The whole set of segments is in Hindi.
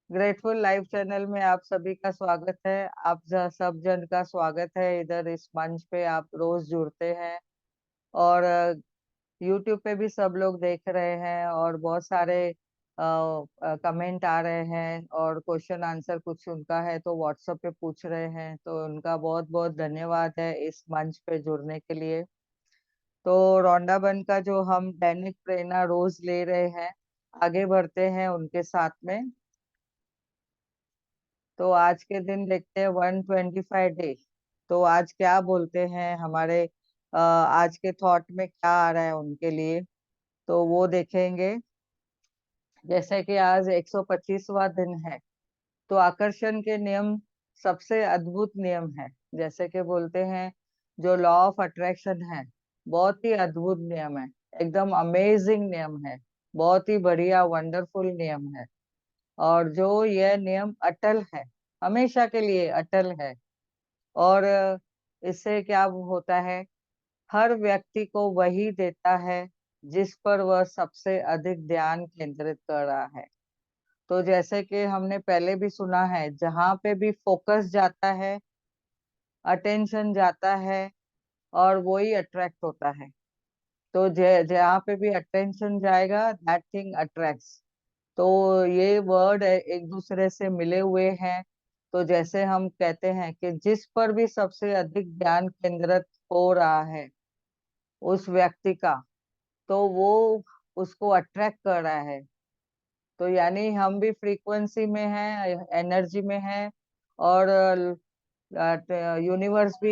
ग्रेटफुल लाइव चैनल में आप सभी का स्वागत है। सब जन का स्वागत है। इधर इस मंच पे आप रोज जुड़ते हैं और यूट्यूब पे भी सब लोग देख रहे हैं और बहुत सारे कमेंट आ रहे हैं और क्वेश्चन आंसर कुछ उनका है तो व्हाट्सएप पे पूछ रहे हैं, तो उनका बहुत बहुत धन्यवाद है इस मंच पे जुड़ने के लिए। तो रौंडा बन का जो हम दैनिक प्रेरणा रोज ले रहे हैं, आगे बढ़ते हैं उनके साथ में। तो आज के दिन देखते हैं 125 डे। तो आज क्या बोलते हैं हमारे आज के थॉट में क्या आ रहा है उनके लिए, तो वो देखेंगे। जैसे कि आज 125वां दिन है, तो आकर्षण के नियम सबसे अद्भुत नियम है। जैसे कि बोलते हैं जो लॉ ऑफ अट्रैक्शन है, बहुत ही अद्भुत नियम है, एकदम अमेजिंग नियम है, बहुत ही बढ़िया वंडरफुल नियम है। और जो यह नियम अटल है, हमेशा के लिए अटल है। और इससे क्या होता है, हर व्यक्ति को वही देता है जिस पर वह सबसे अधिक ध्यान केंद्रित कर रहा है। तो जैसे कि हमने पहले भी सुना है, जहां पे भी फोकस जाता है, अटेंशन जाता है, और वो ही अट्रैक्ट होता है। तो जहाँ पे भी अटेंशन जाएगा, दैट थिंग अट्रैक्ट्स। तो ये वर्ड एक दूसरे से मिले हुए हैं। तो जैसे हम कहते हैं कि जिस पर भी सबसे अधिक ध्यान केंद्रित हो रहा है उस व्यक्ति का, तो वो उसको अट्रैक्ट कर रहा है। तो यानी हम भी फ्रीक्वेंसी में हैं, एनर्जी में हैं, और यूनिवर्स भी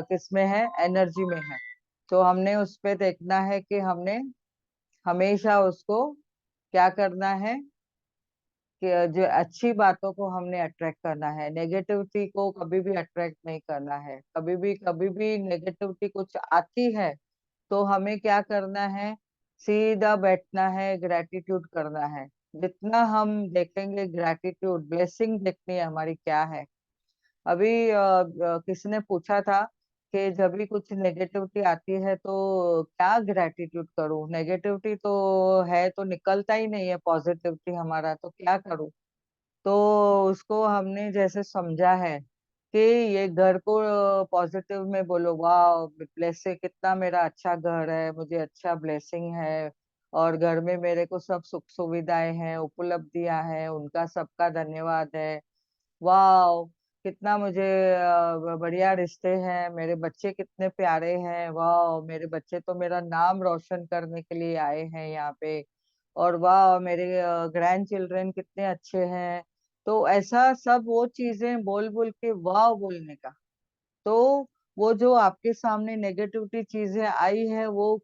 किस में है, एनर्जी में है। तो हमने उस पे देखना है कि हमने हमेशा उसको क्या करना है, कि जो अच्छी बातों को हमने अट्रैक्ट करना है, नेगेटिविटी को कभी भी अट्रैक्ट नहीं करना है। कभी भी नेगेटिविटी कुछ आती है तो हमें क्या करना है, सीधा बैठना है, ग्रेटिट्यूड करना है। जितना हम देखेंगे ग्रेटिट्यूड, ब्लेसिंग देखनी है हमारी क्या है। अभी किसी ने पूछा था कि जब भी कुछ नेगेटिविटी आती है तो क्या ग्रेटिट्यूड करूं, नेगेटिविटी तो है तो निकलता ही नहीं है पॉजिटिविटी हमारा, तो क्या करूं। तो उसको हमने जैसे समझा है कि ये घर को पॉजिटिव में बोलो, वाह ब्लेसिंग, कितना मेरा अच्छा घर है, मुझे अच्छा ब्लेसिंग है, और घर में मेरे को सब सुख सुविधाएं हैं, उपलब्धियां हैं, उनका सबका धन्यवाद है। वाह कितना मुझे बढ़िया रिश्ते हैं, मेरे बच्चे कितने प्यारे हैं, वाह मेरे बच्चे तो मेरा नाम रोशन करने के लिए आए हैं यहाँ पे, और वाह मेरे ग्रैंड चिल्ड्रन कितने अच्छे हैं। तो ऐसा सब वो चीजें बोल बोल के वाह बोलने का, तो वो जो आपके सामने नेगेटिविटी चीजें आई है वो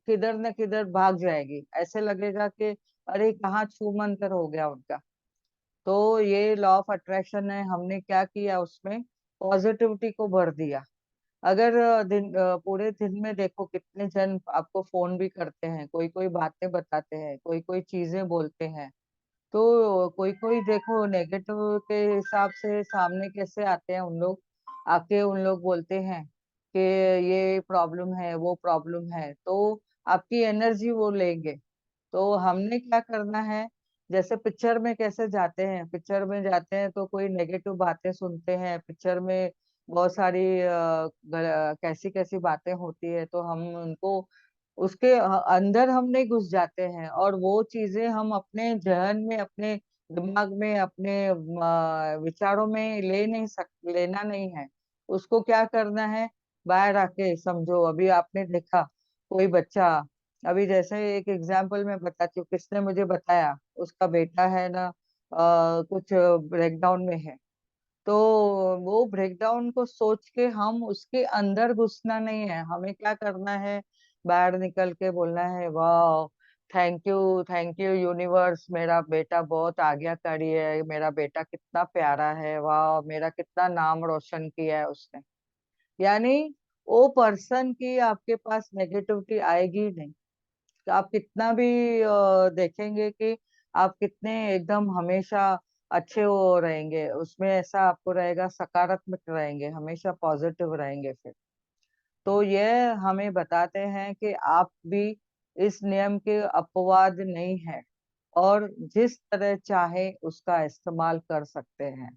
किधर न किधर भाग जाएगी। ऐसे लगेगा कि अरे कहाँ छू मंतर हो गया उनका। तो ये लॉ ऑफ अट्रैक्शन है, हमने क्या किया उसमें, पॉजिटिविटी को भर दिया। अगर पूरे दिन में देखो कितने जन आपको फोन भी करते हैं, कोई कोई बातें बताते हैं, कोई कोई चीजें बोलते हैं। तो कोई कोई देखो नेगेटिव के हिसाब से सामने कैसे आते हैं उन लोग, आके उन लोग बोलते हैं कि ये प्रॉब्लम है, वो प्रॉब्लम है, तो आपकी एनर्जी वो लेंगे। तो हमने क्या करना है, जैसे पिक्चर में कैसे जाते हैं, पिक्चर में जाते हैं तो कोई नेगेटिव बातें सुनते हैं, पिक्चर में बहुत सारी कैसी कैसी बातें होती है, तो हम उनको उसके अंदर हम नहीं घुस जाते हैं, और वो चीजें हम अपने जहन में, अपने दिमाग में, अपने विचारों में लेना नहीं है। उसको क्या करना है, बाहर आके समझो। अभी आपने देखा कोई बच्चा, अभी जैसे एक एग्जाम्पल मैं बताती हूँ, किसने मुझे बताया, उसका बेटा है ना, कुछ ब्रेकडाउन में है। तो वो ब्रेकडाउन को सोच के हम उसके अंदर घुसना नहीं है, हमें क्या करना है, बाहर निकल के बोलना है, वाह थैंक यू यूनिवर्स, मेरा बेटा बहुत आज्ञाकारी है, मेरा बेटा कितना प्यारा है, वाह मेरा कितना नाम रोशन किया है उसने। यानी वो पर्सन की आपके पास नेगेटिविटी आएगी ही नहीं। तो आप कितना भी देखेंगे कि आप कितने एकदम हमेशा अच्छे वो रहेंगे, उसमें ऐसा आपको रहेगा, सकारात्मक रहेंगे, हमेशा पॉजिटिव रहेंगे फिर। तो ये हमें बताते हैं कि आप भी इस नियम के अपवाद नहीं है। और जिस तरह चाहे उसका इस्तेमाल कर सकते हैं।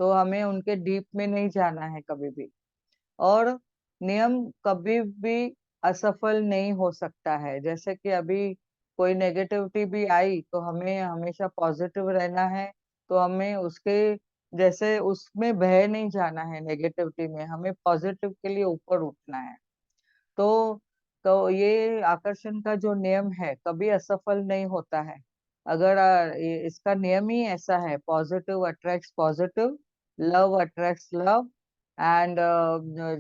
तो हमें उनके डीप में नहीं जाना है कभी भी। और नियम कभी भी असफल नहीं हो सकता है। जैसे कि अभी कोई नेगेटिविटी भी आई तो हमें हमेशा पॉजिटिव रहना है। तो हमें उसके जैसे उसमें बह नहीं जाना है, नेगेटिविटी में हमें पॉजिटिव के लिए ऊपर उठना है। तो तो ये आकर्षण का जो नियम है कभी असफल नहीं होता है। अगर इसका नियम ही ऐसा है, positive attracts positive, love attracts love, and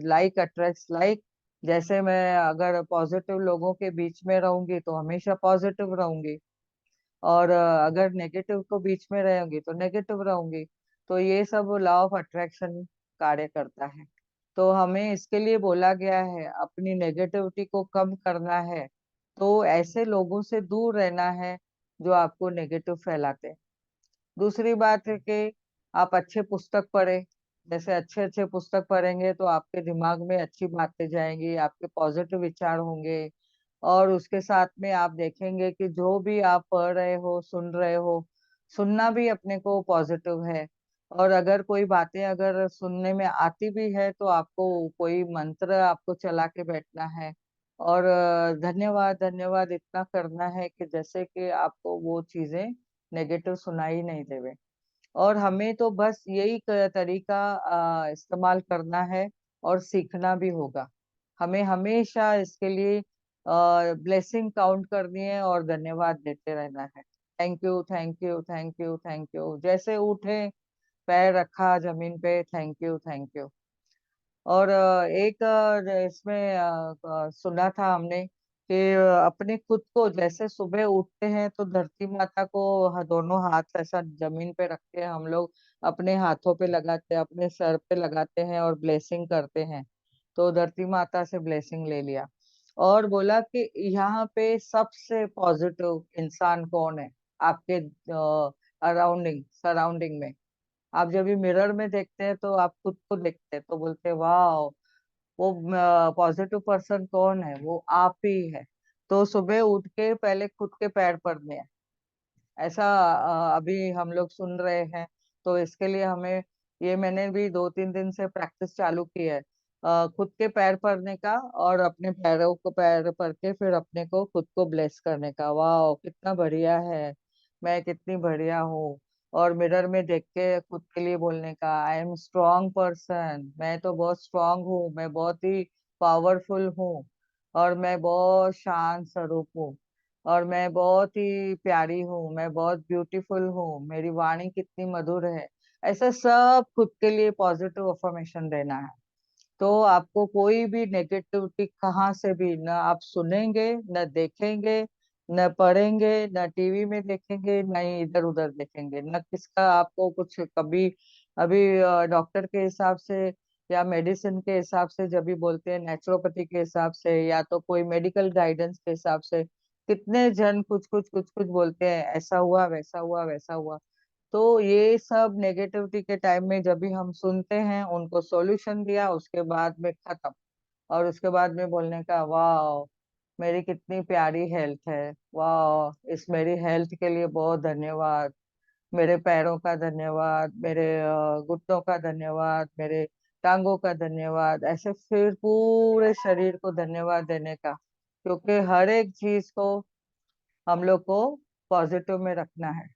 like attracts like. जैसे मैं अगर पॉजिटिव लोगों के बीच में रहूंगी तो हमेशा पॉजिटिव रहूंगी, और अगर नेगेटिव को बीच में रहूंगी तो नेगेटिव रहूंगी। तो ये सब लॉ ऑफ अट्रैक्शन कार्य करता है। तो हमें इसके लिए बोला गया है अपनी नेगेटिविटी को कम करना है। तो ऐसे लोगों से दूर रहना है जो आपको नेगेटिव फैलाते हैं। दूसरी बात है कि आप अच्छे पुस्तक पढ़े। जैसे अच्छे अच्छे पुस्तक पढ़ेंगे तो आपके दिमाग में अच्छी बातें जाएंगी, आपके पॉजिटिव विचार होंगे। और उसके साथ में आप देखेंगे कि जो भी आप पढ़ रहे हो, सुन रहे हो, सुनना भी अपने को पॉजिटिव है। और अगर कोई बातें अगर सुनने में आती भी है तो आपको कोई मंत्र आपको चला के बैठना है। और धन्यवाद धन्यवाद इतना करना है कि जैसे कि आपको वो चीजें नेगेटिव सुनाई नहीं देवे। और हमें तो बस यही तरीका इस्तेमाल करना है, और सीखना भी होगा। हमें हमेशा इसके लिए ब्लेसिंग काउंट करनी है और धन्यवाद देते रहना है। Thank you thank you thank you thank you. जैसे उठे, पैर रखा जमीन पे, थैंक यू थैंक यू। और एक इसमें सुना था हमने कि अपने खुद को जैसे सुबह उठते हैं तो धरती माता को दोनों हाथ ऐसा जमीन पे रख के हम लोग अपने हाथों पे लगाते हैं, अपने सर पे लगाते हैं और ब्लेसिंग करते हैं। तो धरती माता से ब्लेसिंग ले लिया। और बोला कि यहाँ पे सबसे पॉजिटिव इंसान कौन है आपके अराउंडिंग सराउंडिंग में। आप जब भी मिरर में देखते हैं तो आप खुद को देखते हैं तो बोलते हैं वाह, वो पॉजिटिव पर्सन कौन है, वो आप ही है। तो सुबह उठ के पहले खुद के पैर पड़ने हैं, ऐसा अभी हम लोग सुन रहे हैं। तो इसके लिए हमें, ये मैंने भी 2-3 दिन से प्रैक्टिस चालू की है, खुद के पैर पड़ने का, और अपने पैरों को पैर पड़ के फिर अपने को खुद को ब्लेस करने का। वाह कितना बढ़िया है, मैं कितनी बढ़िया हूँ। और मिरर में देख के खुद के लिए बोलने का, आई एम स्ट्रॉन्ग पर्सन, मैं तो बहुत स्ट्रांग हूँ, मैं बहुत ही पावरफुल हूँ, और मैं बहुत शांत स्वरूप हूँ, और मैं बहुत ही प्यारी हूँ, मैं बहुत ब्यूटीफुल हूँ, मेरी वाणी कितनी मधुर है। ऐसा सब खुद के लिए पॉजिटिव अफर्मेशन देना है। तो आपको कोई भी नेगेटिविटी कहाँ से भी न आप सुनेंगे, न देखेंगे, न पढ़ेंगे, न टीवी में देखेंगे, न ही इधर उधर देखेंगे, न किसका आपको कुछ कभी। अभी डॉक्टर के हिसाब से या मेडिसिन के हिसाब से जब भी बोलते हैं, नेचुरोपैथी के हिसाब से या तो कोई मेडिकल गाइडेंस के हिसाब से, कितने जन कुछ कुछ कुछ कुछ बोलते हैं, ऐसा हुआ वैसा हुआ वैसा हुआ। तो ये सब नेगेटिविटी के टाइम में जब भी हम सुनते हैं, उनको सॉल्यूशन दिया, उसके बाद में खत्म। और उसके बाद में बोलने का, वाह मेरी कितनी प्यारी हेल्थ है, वाह इस मेरी हेल्थ के लिए बहुत धन्यवाद, मेरे पैरों का धन्यवाद, मेरे घुटनों का धन्यवाद, मेरे टांगों का धन्यवाद। ऐसे फिर पूरे शरीर को धन्यवाद देने का, क्योंकि हर एक चीज को हम लोग को पॉजिटिव में रखना है।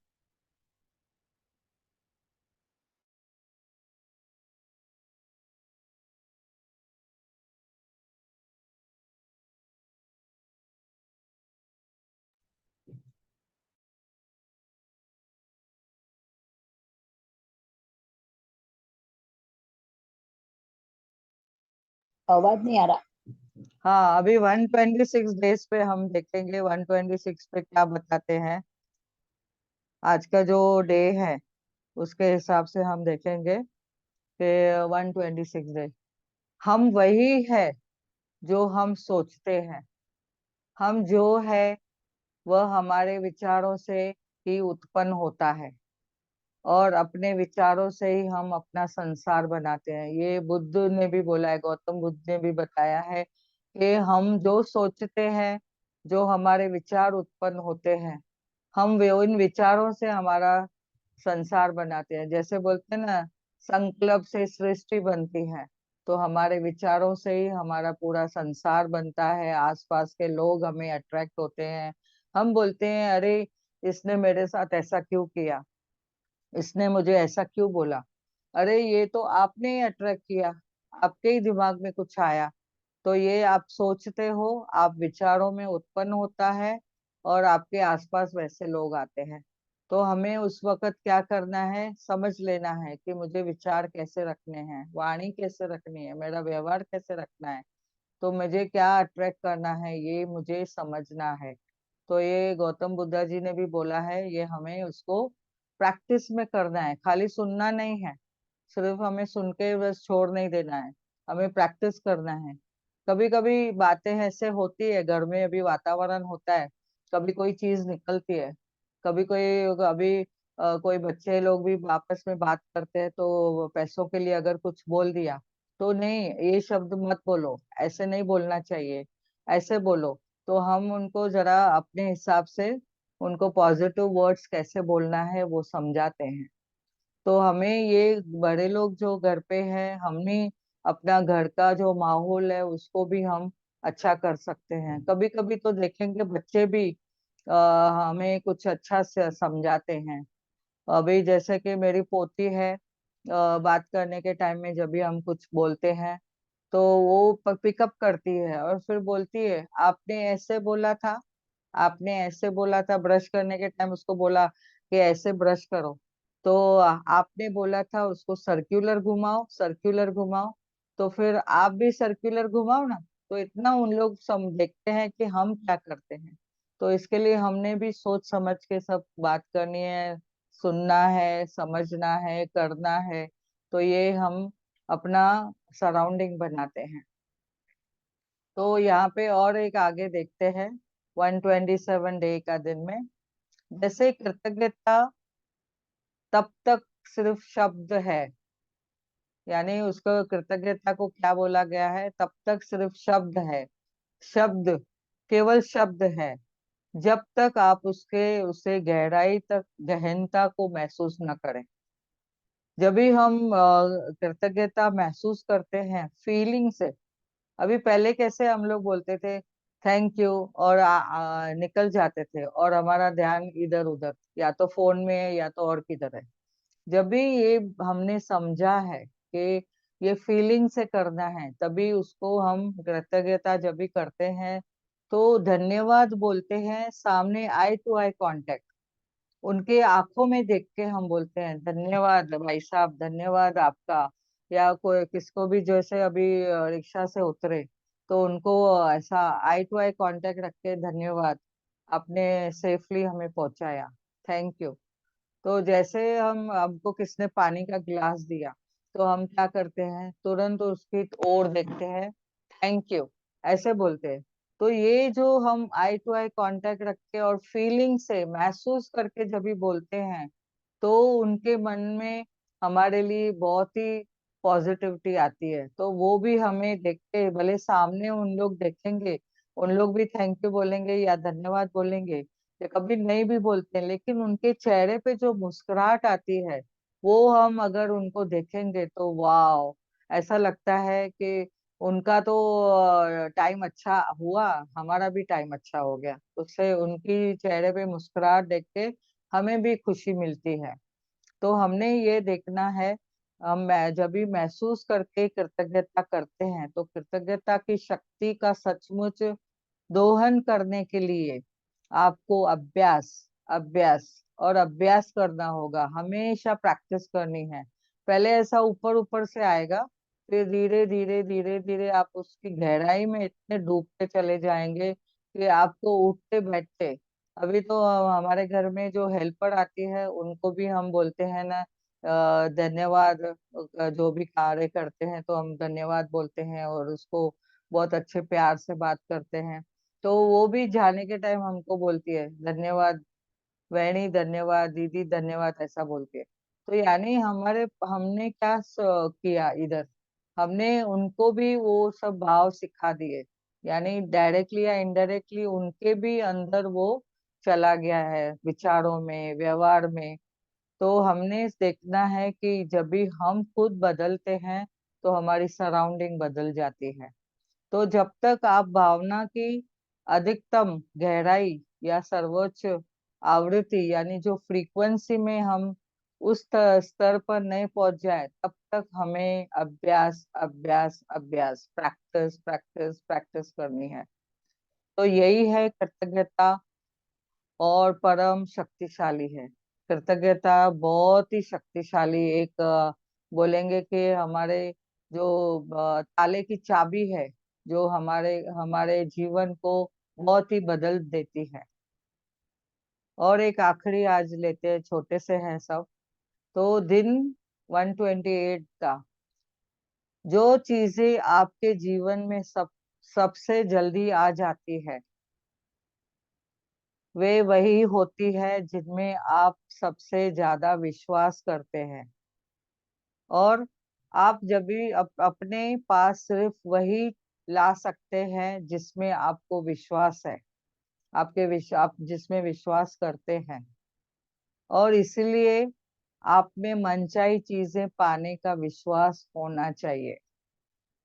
आवाज नहीं आ रहा। हाँ, अभी 126 डेज पे हम देखेंगे, 126 पे क्या बताते हैं। आज का जो डे है उसके हिसाब से हम देखेंगे कि 126 डे हम वही है जो हम सोचते हैं। हम जो है वह हमारे विचारों से ही उत्पन्न होता है, और अपने विचारों से ही हम अपना संसार बनाते हैं। ये बुद्ध ने भी बोला है, गौतम बुद्ध ने भी बताया है कि हम जो सोचते हैं, जो हमारे विचार उत्पन्न होते हैं, हम वे उन विचारों से हमारा संसार बनाते हैं। जैसे बोलते हैं ना, संकल्प से सृष्टि बनती है। तो हमारे विचारों से ही हमारा पूरा संसार बनता है, आसपास के लोग हमें अट्रैक्ट होते हैं। हम बोलते हैं अरे इसने मेरे साथ ऐसा क्यों किया, इसने मुझे ऐसा क्यों बोला। अरे ये तो आपने ही अट्रैक्ट किया, आपके ही दिमाग में कुछ आया। तो ये आप सोचते हो, आप विचारों में उत्पन्न होता है, और आपके आसपास वैसे लोग आते हैं। तो हमें उस वक्त क्या करना है, समझ लेना है कि मुझे विचार कैसे रखने हैं, वाणी कैसे रखनी है, मेरा व्यवहार कैसे रखना है, तो मुझे क्या अट्रैक्ट करना है, ये मुझे समझना है। तो ये गौतम बुद्धा जी ने भी बोला है, ये हमें उसको प्रैक्टिस में करना है, खाली सुनना नहीं है। सिर्फ हमें सुन के बस छोड़ नहीं देना है, हमें प्रैक्टिस करना है। कभी कभी बातें ऐसे होती है, घर में अभी वातावरण होता है, कभी कोई चीज निकलती है, कभी कोई अभी कोई बच्चे लोग भी आपस में बात करते हैं, तो पैसों के लिए अगर कुछ बोल दिया, तो नहीं ये शब्द मत बोलो, ऐसे नहीं बोलना चाहिए, ऐसे बोलो। तो हम उनको जरा अपने हिसाब से उनको पॉजिटिव वर्ड्स कैसे बोलना है वो समझाते हैं। तो हमें ये बड़े लोग जो घर पे हैं, हमने अपना घर का जो माहौल है उसको भी हम अच्छा कर सकते हैं। कभी कभी तो देखेंगे बच्चे भी हमें कुछ अच्छा से समझाते हैं। अभी जैसे कि मेरी पोती है, बात करने के टाइम में जब भी हम कुछ बोलते हैं, तो वो पिकअप करती है और फिर बोलती है आपने ऐसे बोला था, आपने ऐसे बोला था, ब्रश करने के टाइम उसको बोला कि ऐसे ब्रश करो, तो आपने बोला था उसको सर्कुलर घुमाओ, सर्कुलर घुमाओ, तो फिर आप भी सर्कुलर घुमाओ ना। तो इतना उन लोग सम देखते हैं कि हम क्या करते हैं। तो इसके लिए हमने भी सोच समझ के सब बात करनी है, सुनना है, समझना है, करना है। तो ये हम अपना सराउंडिंग बनाते हैं। तो यहाँ पे और एक आगे देखते हैं, 127 डे का दिन में, जैसे कृतज्ञता तब तक सिर्फ शब्द है, यानी उसको कृतज्ञता को क्या बोला गया है, तब तक सिर्फ शब्द है, शब्द, केवल शब्द है, जब तक आप उसके उसे गहराई तक, गहनता को महसूस न करें। जब भी हम कृतज्ञता महसूस करते हैं फीलिंग से, अभी पहले कैसे हम लोग बोलते थे थैंक यू और निकल जाते थे, और हमारा ध्यान इधर उधर, या तो फोन में है या तो और किधर है। जब भी ये हमने समझा है कि ये फीलिंग से करना है, तभी उसको हम कृतज्ञता जब भी करते हैं तो धन्यवाद बोलते हैं, सामने आई टू आई कांटेक्ट, उनके आंखों में देख के हम बोलते हैं धन्यवाद भाई साहब, धन्यवाद आपका। या कोई किसको भी, जैसे अभी रिक्शा से उतरे, तो उनको ऐसा आई टू आई कांटेक्ट रख के धन्यवाद, आपने सेफली हमें पहुंचाया, थैंक यू। तो जैसे हम, हमको किसने पानी का गिलास दिया, तो हम क्या करते हैं, तुरंत उसकी ओर देखते हैं, थैंक यू, ऐसे बोलते हैं। तो ये जो हम आई टू आई कांटेक्ट रख के और फीलिंग से महसूस करके जब भी बोलते हैं, तो उनके मन में हमारे लिए बहुत ही पॉजिटिविटी आती है। तो वो भी हमें देख के, भले सामने उन लोग देखेंगे, उन लोग भी थैंक यू बोलेंगे या धन्यवाद बोलेंगे, या कभी नहीं भी बोलते हैं, लेकिन उनके चेहरे पे जो मुस्कुराहट आती है, वो हम अगर उनको देखेंगे तो वाह, ऐसा लगता है कि उनका तो टाइम अच्छा हुआ, हमारा भी टाइम अच्छा हो गया, उससे उनकी चेहरे पे मुस्कुराहट देख के हमें भी खुशी मिलती है। तो हमने ये देखना है, हम जब भी महसूस करके कृतज्ञता करते हैं, तो कृतज्ञता की शक्ति का सचमुच दोहन करने के लिए आपको अभ्यास, अभ्यास और अभ्यास करना होगा, हमेशा प्रैक्टिस करनी है। पहले ऐसा ऊपर ऊपर से आएगा, फिर धीरे धीरे धीरे धीरे आप उसकी गहराई में इतने डूबते चले जाएंगे कि आपको उठते बैठते, अभी तो हमारे घर में जो हेल्पर आती है उनको भी हम बोलते हैं ना, धन्यवाद, जो भी कार्य करते हैं तो हम धन्यवाद बोलते हैं और उसको बहुत अच्छे प्यार से बात करते हैं। तो वो भी जाने के टाइम हमको बोलती है धन्यवाद वैणी, धन्यवाद दीदी, धन्यवाद, ऐसा बोलती है। तो यानी हमारे, हमने क्या किया इधर, हमने उनको भी वो सब भाव सिखा दिए, यानी डायरेक्टली या इनडायरेक्टली उनके भी अंदर वो चला गया है विचारों में, व्यवहार में। तो हमने देखना है कि जब भी हम खुद बदलते हैं तो हमारी सराउंडिंग बदल जाती है। तो जब तक आप भावना की अधिकतम गहराई या सर्वोच्च आवृत्ति यानी जो फ्रीक्वेंसी में हम उस स्तर पर नहीं पहुंच जाए, तब तक हमें अभ्यास अभ्यास अभ्यास, प्रैक्टिस प्रैक्टिस प्रैक्टिस करनी है। तो यही है कृतज्ञता, और परम शक्तिशाली है। कृतज्ञता बहुत ही शक्तिशाली एक बोलेंगे कि हमारे जो ताले की चाबी है, जो हमारे हमारे जीवन को बहुत ही बदल देती है। और एक आखिरी आज लेते हैं, छोटे से हैं सब। तो दिन 128 का, जो चीजें आपके जीवन में सबसे जल्दी आ जाती है, वे वही होती है जिनमें आप सबसे ज्यादा विश्वास करते हैं। और आप जब भी अपने पास सिर्फ वही ला सकते हैं जिसमें आपको विश्वास है, आप जिसमें विश्वास करते हैं। और इसलिए आप में मनचाही चीजें पाने का विश्वास होना चाहिए।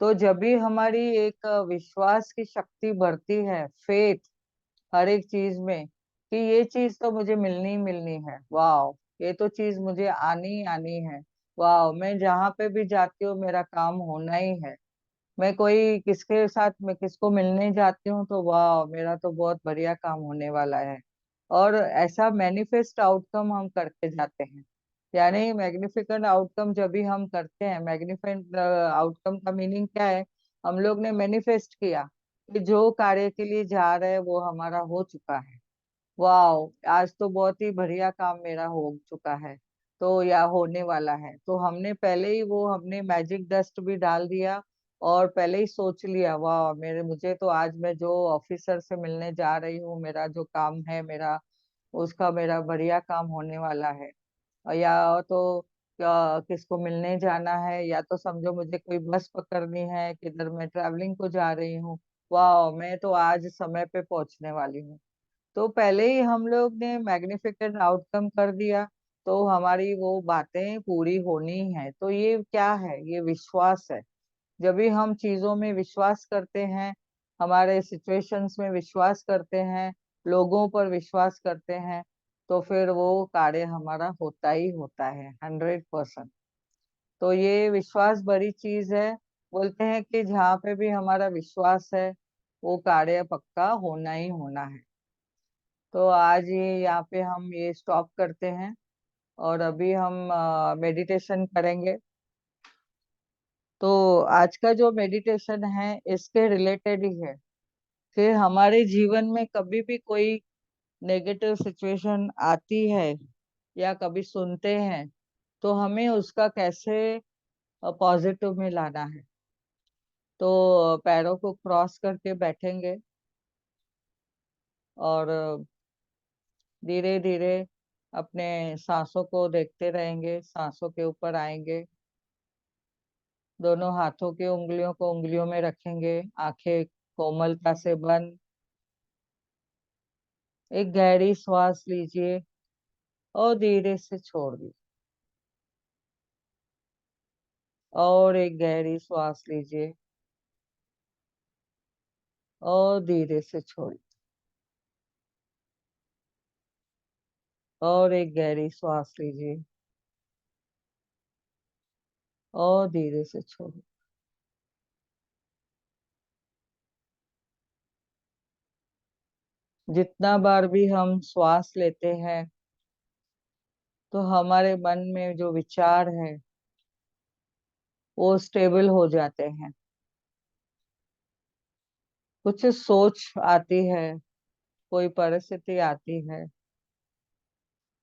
तो जब भी हमारी एक विश्वास की शक्ति बढ़ती है, फेथ, हर एक चीज में, कि ये चीज तो मुझे मिलनी ही मिलनी है, वाह, ये तो चीज मुझे आनी ही आनी है, वाह, मैं जहाँ पे भी जाती हूँ मेरा काम होना ही है, मैं कोई किसके साथ मैं किसको मिलने जाती हूँ तो वाह, मेरा तो बहुत बढ़िया काम होने वाला है। और ऐसा मैनिफेस्ट आउटकम हम करते जाते हैं। यानी मैग्निफिकेंट आउटकम जब भी हम करते हैं, मैग्निफिकेंट आउटकम का मीनिंग क्या है? हम लोग ने मैनिफेस्ट किया कि जो कार्य के लिए जा रहे हैं वो हमारा हो चुका है, वाह, आज तो बहुत ही बढ़िया काम मेरा हो चुका है, तो या होने वाला है। तो हमने पहले ही वो हमने मैजिक डस्ट भी डाल दिया, और पहले ही सोच लिया, वाह, मेरे मुझे तो आज मैं जो ऑफिसर से मिलने जा रही हूँ, मेरा जो काम है मेरा, उसका मेरा बढ़िया काम होने वाला है। या तो किसको मिलने जाना है, या तो समझो मुझे कोई बस पकड़नी है, किधर मैं ट्रैवलिंग को जा रही हूँ, वाह, मैं तो आज समय पे पहुंचने वाली हूँ। तो पहले ही हम लोग ने मैग्निफिकेंट आउटकम कर दिया, तो हमारी वो बातें पूरी होनी है। तो ये क्या है? ये विश्वास है। जब भी हम चीजों में विश्वास करते हैं, हमारे सिचुएशंस में विश्वास करते हैं, लोगों पर विश्वास करते हैं, तो फिर वो कार्य हमारा होता ही होता है 100%। तो ये विश्वास बड़ी चीज है। बोलते हैं कि जहाँ पे भी हमारा विश्वास है, वो कार्य पक्का होना ही होना है। तो आज ये यहाँ पे हम ये स्टॉप करते हैं, और अभी हम मेडिटेशन करेंगे। तो आज का जो मेडिटेशन है इसके रिलेटेड ही है। फिर हमारे जीवन में कभी भी कोई नेगेटिव सिचुएशन आती है या कभी सुनते हैं, तो हमें उसका कैसे पॉजिटिव में लाना है। तो पैरों को क्रॉस करके बैठेंगे, और धीरे धीरे अपने सांसों को देखते रहेंगे, सांसों के ऊपर आएंगे, दोनों हाथों की उंगलियों को उंगलियों में रखेंगे, आंखें कोमलता से बंद। एक गहरी श्वास लीजिए और धीरे से छोड़ दीजिए, और एक गहरी श्वास लीजिए और धीरे से छोड़िए, और एक गहरी श्वास लीजिए और धीरे से छोड़िए। जितना बार भी हम श्वास लेते हैं, तो हमारे मन में जो विचार है वो स्टेबल हो जाते हैं। कुछ सोच आती है, कोई परिस्थिति आती है,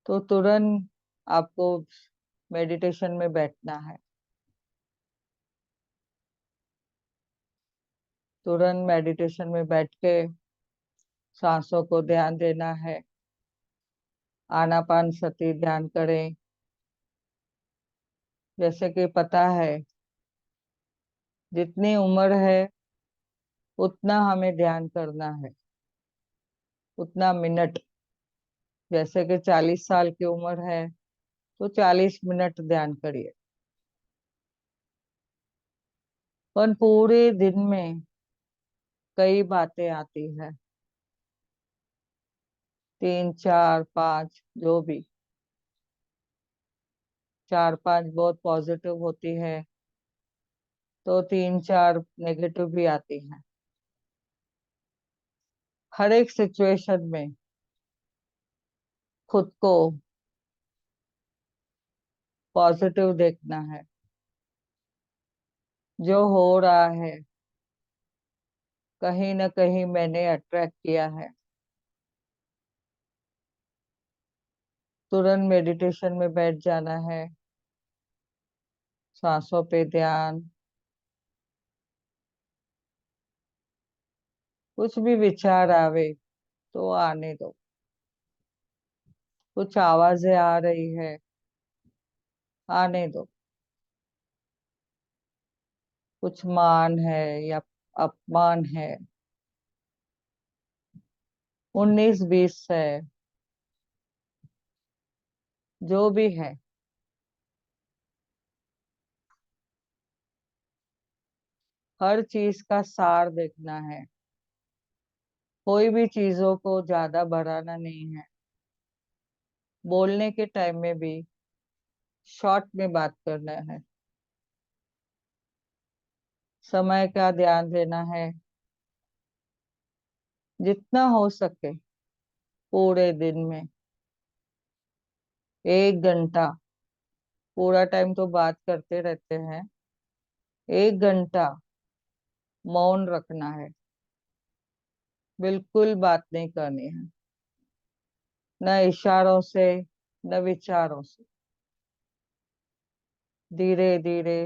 तो तुरंत आपको मेडिटेशन में बैठना है। तुरंत मेडिटेशन में बैठ के सांसों को ध्यान देना है। आनापान सती ध्यान करें। जैसे कि पता है, जितनी उम्र है उतना हमें ध्यान करना है, उतना मिनट। जैसे कि 40 साल की उम्र है तो 40 मिनट ध्यान करिए। पर पूरे दिन में कई बातें आती है, 3 4 5 जो भी, 4 5 बहुत पॉजिटिव होती है तो 3 4 नेगेटिव भी आती है। हर एक सिचुएशन में खुद को पॉजिटिव देखना है। जो हो रहा है कहीं ना कहीं मैंने अट्रैक्ट किया है। तुरंत मेडिटेशन में बैठ जाना है, सांसों पे ध्यान। कुछ भी विचार आवे तो आने दो। कुछ आवाजें आ रही है, आने दो। कुछ मान है या अपमान है, 19 20 है, जो भी है, हर चीज का सार देखना है। कोई भी चीजों को ज्यादा बढ़ाना नहीं है। बोलने के टाइम में भी शॉर्ट में बात करना है। समय का ध्यान देना है, जितना हो सके पूरे दिन में 1 घंटा। पूरा टाइम तो बात करते रहते हैं, 1 घंटा मौन रखना है। बिल्कुल बात नहीं करनी है, न इशारों से न विचारों से। धीरे धीरे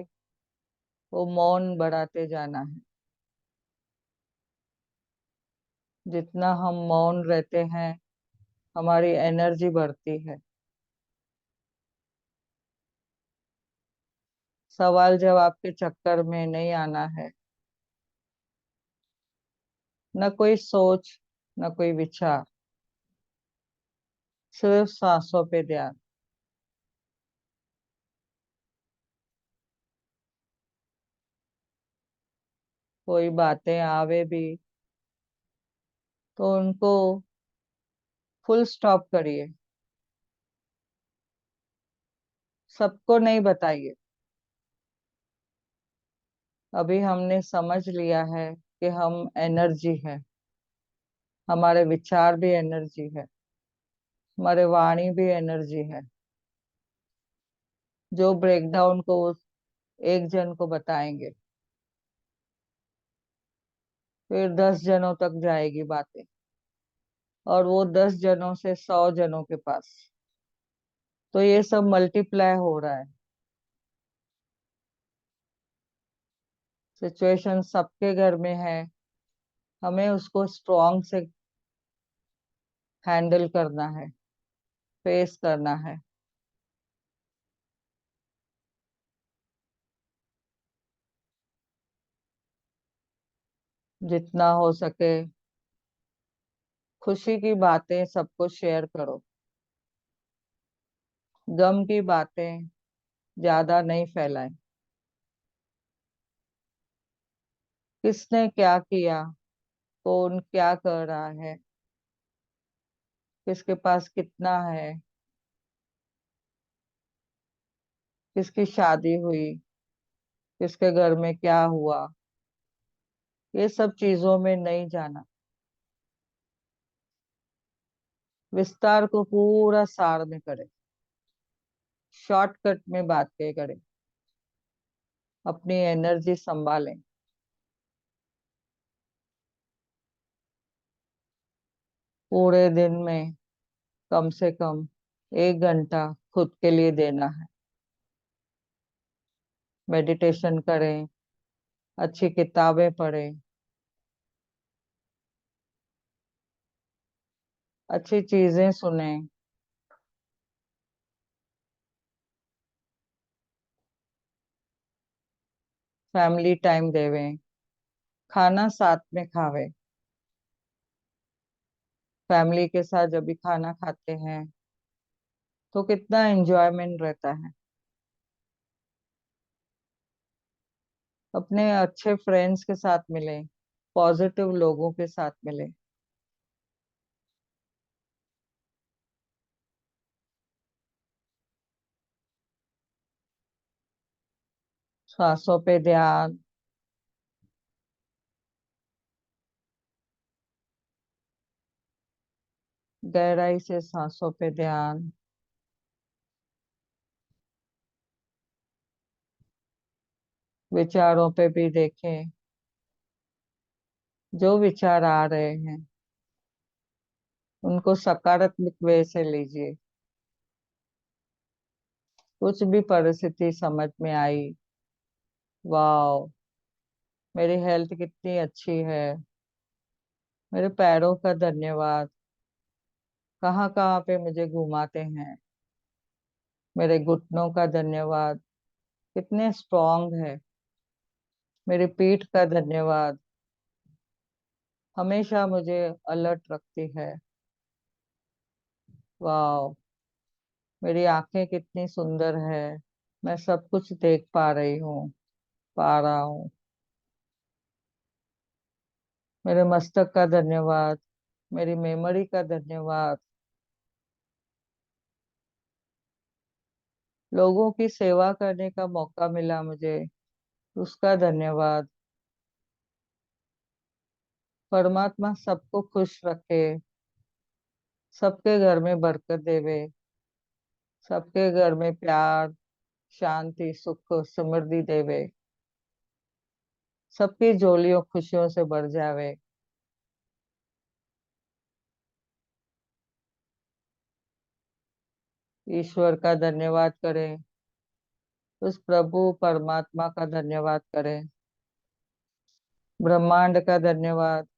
वो मौन बढ़ाते जाना है। जितना हम मौन रहते हैं हमारी एनर्जी बढ़ती है। सवाल जवाब के चक्कर में नहीं आना है। न कोई सोच, न कोई विचार, सिर्फ सांसों पे ध्यान। कोई बातें आवे भी तो उनको फुल स्टॉप करिए। सबको नहीं बताइए। अभी हमने समझ लिया है कि हम एनर्जी है। हमारे विचार भी एनर्जी है, हमारे वाणी भी एनर्जी है। जो ब्रेकडाउन को उस एक जन को बताएंगे, फिर 10 जनों तक जाएगी बातें, और वो 10 जनों से 100 जनों के पास। तो ये सब मल्टीप्लाई हो रहा है। सिचुएशन सबके घर में है, हमें उसको स्ट्रॉन्ग से हैंडल करना है, फेस करना है। जितना हो सके खुशी की बातें सबको शेयर करो। गम की बातें ज्यादा नहीं फैलाएं। किसने क्या किया, कौन क्या कर रहा है, किसके पास कितना है, किसकी शादी हुई, किसके घर में क्या हुआ, ये सब चीजों में नहीं जाना। विस्तार को पूरा सार में करें, शॉर्टकट में बातें करें, अपनी एनर्जी संभालें। पूरे दिन में कम से कम 1 घंटा खुद के लिए देना है। मेडिटेशन करें, अच्छी किताबें पढ़ें, अच्छी चीजें सुने, फैमिली टाइम देवें, खाना साथ में खावें। फैमिली के साथ जब भी खाना खाते हैं तो कितना एंजॉयमेंट रहता है। अपने अच्छे फ्रेंड्स के साथ मिले, पॉजिटिव लोगों के साथ मिले। सांसों पे ध्यान। गहराई से सांसों पे ध्यान। विचारों पे भी देखें, जो विचार आ रहे हैं उनको सकारात्मक वे से लीजिए। कुछ भी परिस्थिति समझ में आई, वाह, मेरी हेल्थ कितनी अच्छी है, मेरे पैरों का धन्यवाद, कहाँ कहाँ पे मुझे घुमाते हैं, मेरे घुटनों का धन्यवाद, कितने स्ट्रांग है, मेरी पीठ का धन्यवाद, हमेशा मुझे अलर्ट रखती है। वाह, मेरी आंखें कितनी सुंदर है, मैं सब कुछ देख पा रही हूँ, पा रहा हूँ। मेरे मस्तक का धन्यवाद, मेरी मेमोरी का धन्यवाद, लोगों की सेवा करने का मौका मिला मुझे, उसका धन्यवाद। परमात्मा सबको खुश रखे, सबके घर में बरकत देवे, सबके घर में प्यार, शांति, सुख, समृद्धि देवे, सबकी झोलियों खुशियों से भर जावे। ईश्वर का धन्यवाद करें, उस प्रभु परमात्मा का धन्यवाद करें, ब्रह्मांड का धन्यवाद,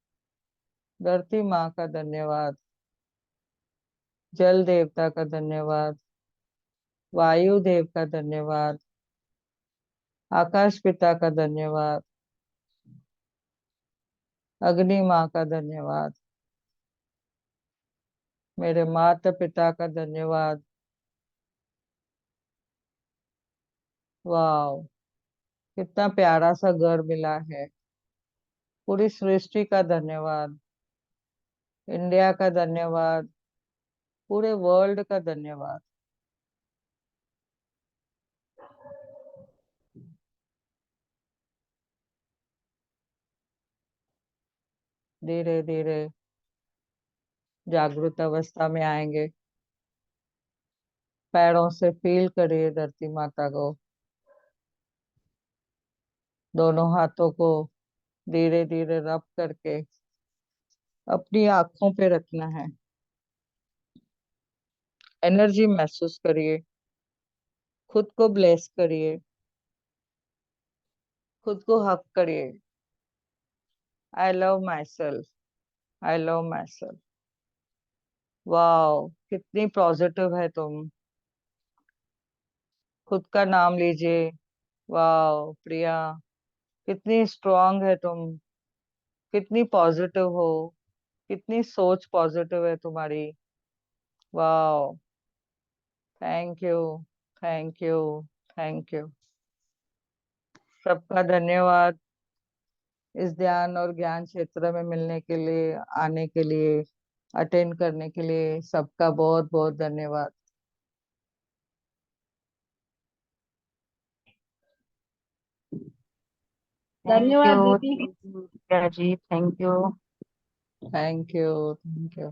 धरती माँ का धन्यवाद, जल देवता का धन्यवाद, वायु देव का धन्यवाद, आकाश पिता का धन्यवाद, अग्नि माँ का धन्यवाद, मेरे माता पिता का धन्यवाद। वाह, कितना प्यारा सा घर मिला है। पूरी सृष्टि का धन्यवाद, इंडिया का धन्यवाद, पूरे वर्ल्ड का धन्यवाद। धीरे धीरे जागृत अवस्था में आएंगे। पैरों से फील करिए धरती माता को, दोनों हाथों को धीरे धीरे रब करके अपनी आंखों पे रखना है। एनर्जी महसूस करिए, खुद को ब्लेस करिए, खुद को हक करिए। I love my self, I love my self. वाह, कितनी पॉजिटिव है तुम। खुद का नाम लीजिए। वाह प्रिया, कितनी स्ट्रांग है तुम, कितनी पॉजिटिव हो, कितनी सोच पॉजिटिव है तुम्हारी। वाह, thank you, thank you, thank you. सबका धन्यवाद इस ध्यान और ज्ञान क्षेत्र में मिलने के लिए, आने के लिए, अटेंड करने के लिए, सबका बहुत बहुत धन्यवाद। थैंक धन्यवाद यू, दीदी। थैंक यू, जी, thank you. Thank you, thank you.